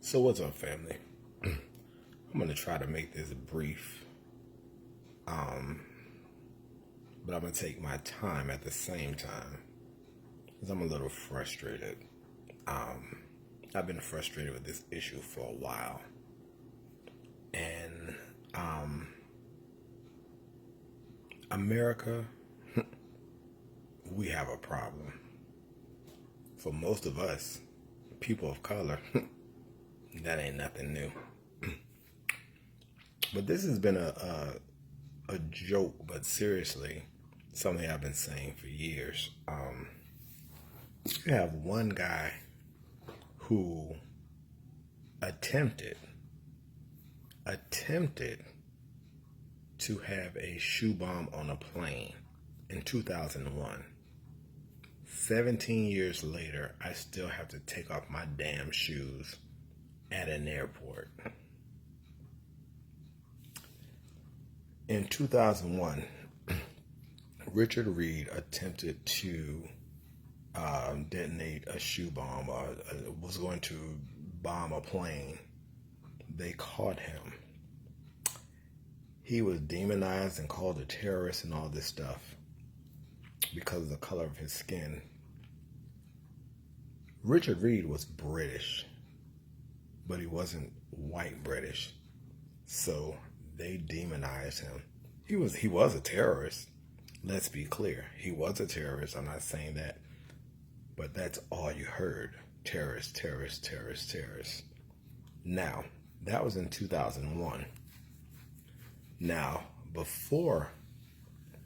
So what's up, family? I'm gonna try to make this brief, but I'm gonna take my time at the same time because I'm a little frustrated. I've been frustrated with this issue for a while, and America, we have a problem. For most of us, people of color, that ain't nothing new. But this has been a joke, but seriously, something I've been saying for years. You have one guy who attempted to have a shoe bomb on a plane in 2001. 17 years later, I still have to take off my damn shoes at an airport. In 2001, Richard Reed attempted to detonate a shoe bomb, was going to bomb a plane. They caught him. He was demonized and called a terrorist and all this stuff because of the color of his skin. Richard Reed was British, but he wasn't white British, so they demonized him. He was a terrorist. Let's be clear. He was a terrorist. I'm not saying that, but that's all you heard. Terrorist, terrorist, terrorist, terrorist. Now, that was in 2001. Now, before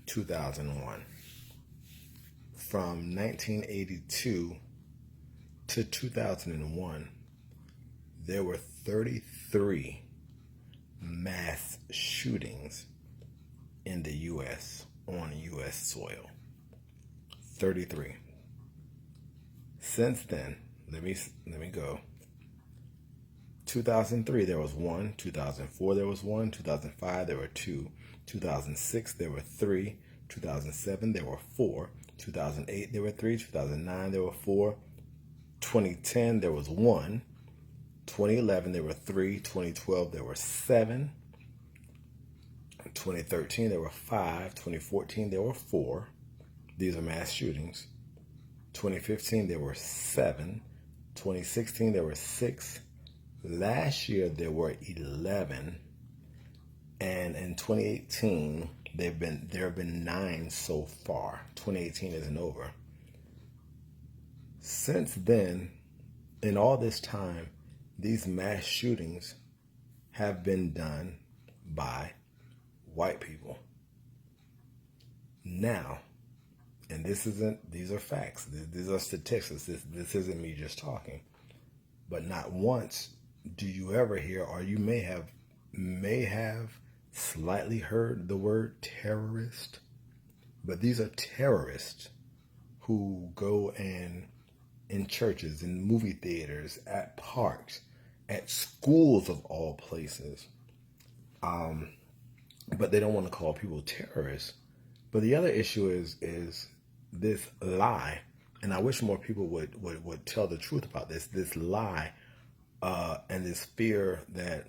2001, from 1982 to 2001, there were 33 mass shootings in the U.S. on U.S. soil. 33. Since then, let me go. 2003 there was one. 2004 there was one. 2005 there were two. 2006 there were three. 2007 there were four. 2008 there were three. 2009 there were four. 2010 there was one. 2011 there were three. 2012 there were seven. 2013 there were five. 2014 there were four. These are mass shootings. 2015 there were seven. 2016 there were six. Last year there were 11. And in 2018 there have been 9 so far. 2018 isn't over. Since then, in all this time, these mass shootings have been done by white people. Now, and these are facts, these are statistics, this isn't me just talking, but not once do you ever hear, or you may have slightly heard the word terrorist, but these are terrorists who go in churches, in movie theaters, at parks, at schools of all places. But they don't want to call people terrorists. But the other issue is this lie, and I wish more people would tell the truth about this lie, and this fear that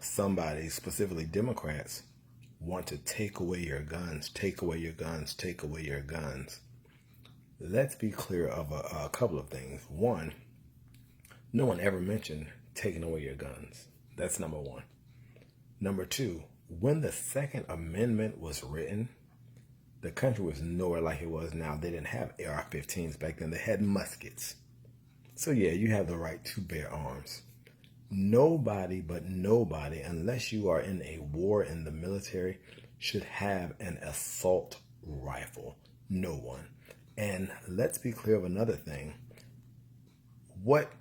somebody, specifically Democrats, want to take away your guns, take away your guns, take away your guns. Let's be clear of a couple of things. One, no one ever mentioned taking away your guns. That's number one. Number two, when the Second Amendment was written, the country was nowhere like it was now. They didn't have AR-15s back then. They had muskets. So yeah, you have the right to bear arms. Nobody, unless you are in a war in the military, should have an assault rifle. No one. And let's be clear of another thing. What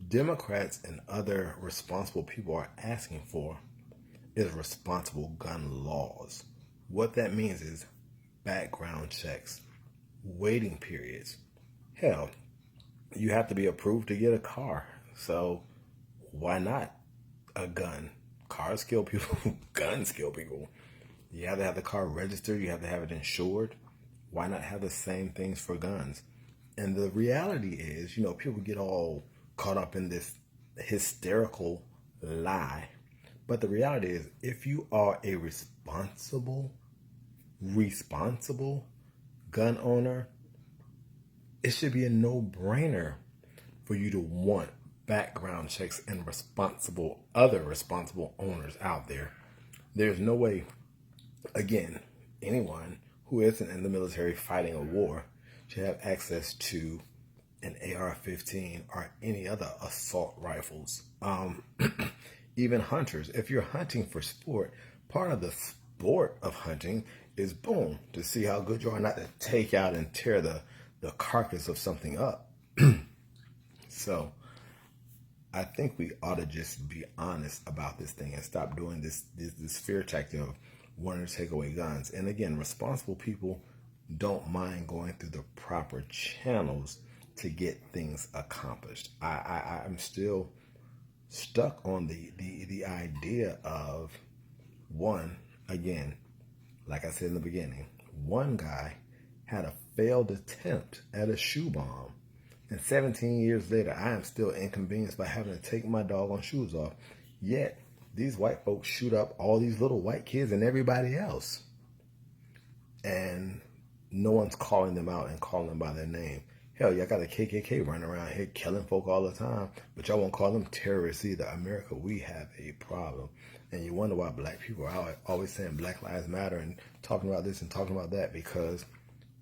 Democrats and other responsible people are asking for is responsible gun laws. What that means is background checks, waiting periods. Hell, you have to be approved to get a car. So why not a gun? Cars kill people, guns kill people. You have to have the car registered, you have to have it insured. Why not have the same things for guns? And the reality is, people get all caught up in this hysterical lie. But the reality is, if you are a responsible gun owner, it should be a no-brainer for you to want background checks and other responsible owners out there. There's no way, again, anyone who isn't in the military fighting a war should have access to an AR-15 or any other assault rifles. Even hunters, if you're hunting for sport, part of the sport of hunting is, boom, to see how good you are, not to take out and tear the carcass of something up. So I think we ought to just be honest about this thing and stop doing this fear tactic of wanting to take away guns. And again, responsible people don't mind going through the proper channels to get things accomplished. I'm still stuck on the idea of, one, again, like I said in the beginning, one guy had a failed attempt at a shoe bomb, and 17 years later, I am still inconvenienced by having to take my doggone shoes off. Yet, these white folks shoot up all these little white kids and everybody else. And no one's calling them out and calling them by their name. Hell, y'all got a KKK running around here killing folk all the time, but y'all won't call them terrorists either. America, we have a problem. And you wonder why black people are always saying Black Lives Matter and talking about this and talking about that, because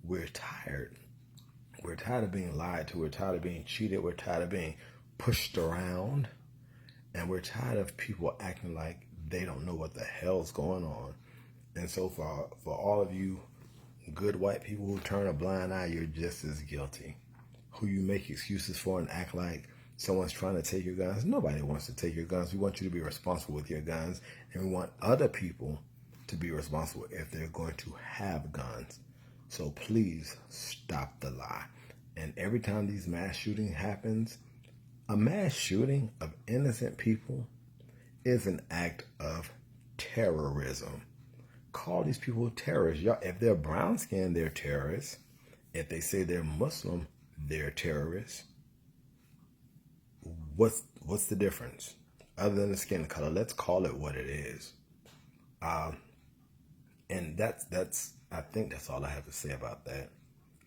we're tired. We're tired of being lied to. We're tired of being cheated. We're tired of being pushed around. And we're tired of people acting like they don't know what the hell's going on. And so for all of you good white people who turn a blind eye, you're just as guilty. Who you make excuses for and act like someone's trying to take your guns. Nobody wants to take your guns. We want you to be responsible with your guns. And we want other people to be responsible if they're going to have guns. So please stop the lie. And every time these mass shooting happens, a mass shooting of innocent people is an act of terrorism. Call these people terrorists. Y'all, if they're brown skinned, they're terrorists. If they say they're Muslim, they're terrorists. What's the difference? Other than the skin color, let's call it what it is. And that's I think that's all I have to say about that.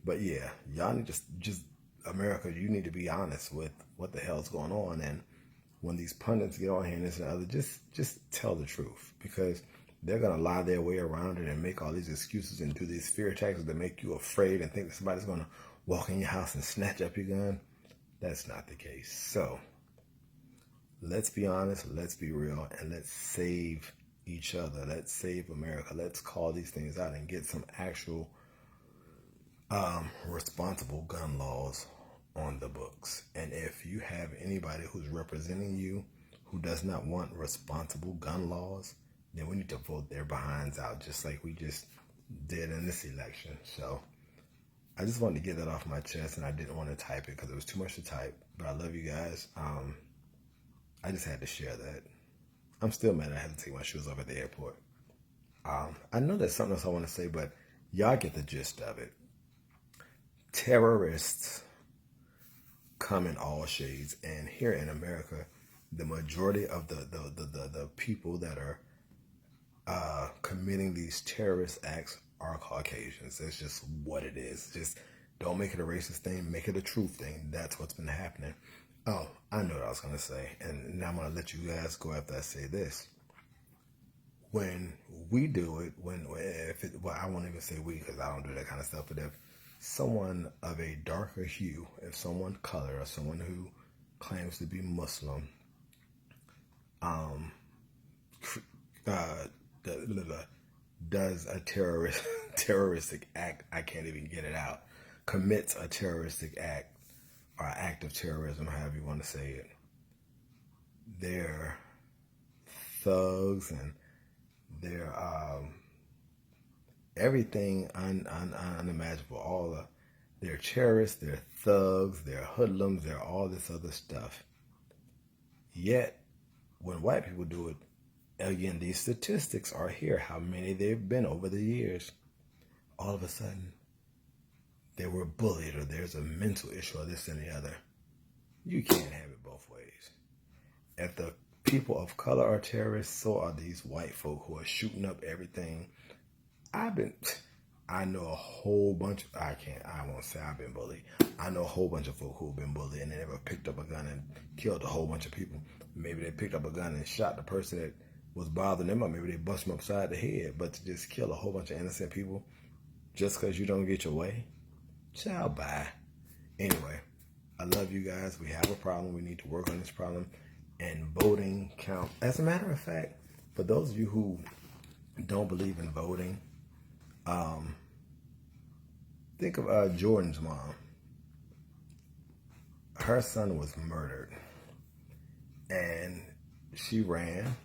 But yeah, y'all need to just America, you need to be honest with what the hell's going on. And when these pundits get on here and this and other, just tell the truth, because they're gonna lie their way around it and make all these excuses and do these fear tactics that make you afraid and think that somebody's gonna walk in your house and snatch up your gun. That's not the case. So let's be honest, let's be real, and let's save each other. Let's save America. Let's call these things out and get some actual responsible gun laws on the books. And if you have anybody who's representing you who does not want responsible gun laws, then we need to vote their behinds out, just like we just did in this election. So I just wanted to get that off my chest, and I didn't want to type it because it was too much to type. But I love you guys. I just had to share that. I'm still mad I had to take my shoes off at the airport. I know there's something else I want to say, but y'all get the gist of it. Terrorists come in all shades, and here in America, the majority of the people that are committing these terrorist acts are Caucasians. That's just what it is. Just don't make it a racist thing, make it a truth thing. That's what's been happening. Oh, I know what I was going to say, and now I'm going to let you guys go after I say this. When we do it, well, I won't even say we, because I don't do that kind of stuff, but if someone of a darker hue, if someone color, or someone who claims to be Muslim, does a terroristic act, I can't even get it out, commits a terroristic act, or act of terrorism, however you want to say it, they're thugs and they're everything unimaginable. They're terrorists, they're thugs, they're hoodlums, they're all this other stuff. Yet, when white people do it, again, these statistics are here, how many they've been over the years. All of a sudden, they were bullied, or there's a mental issue, or this and the other. You can't have it both ways. if the people of color are terrorists, so are these white folk who are shooting up everything. I know a whole bunch. I won't say I've been bullied. I know a whole bunch of folk who've been bullied and they never picked up a gun and killed a whole bunch of people. Maybe they picked up a gun and shot the person that was bothering them, or maybe they bust them upside the head. But to just kill a whole bunch of innocent people just because you don't get your way, child, bye. Anyway, I love you guys. We have a problem. We need to work on this problem. And voting count. As a matter of fact, for those of you who don't believe in voting, think of Jordan's mom. Her son was murdered, and she ran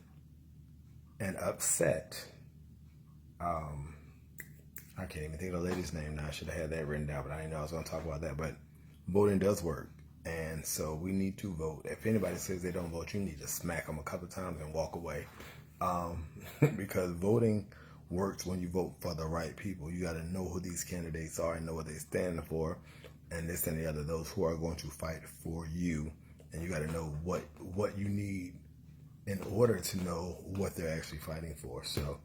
and upset. I can't even think of the lady's name now. I should have had that written down, but I didn't know I was going to talk about that. But voting does work, and so we need to vote. If anybody says they don't vote, you need to smack them a couple of times and walk away, because voting works when you vote for the right people. You got to know who these candidates are and know what they stand for, and this and the other, those who are going to fight for you. And you got to know what you need in order to know what they're actually fighting for. So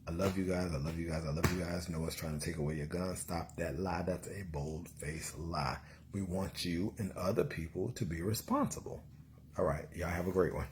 I love you guys. I love you guys. I love you guys. No one's trying to take away your gun. Stop that lie. That's a bold-faced lie. We want you and other people to be responsible. All right. Y'all have a great one.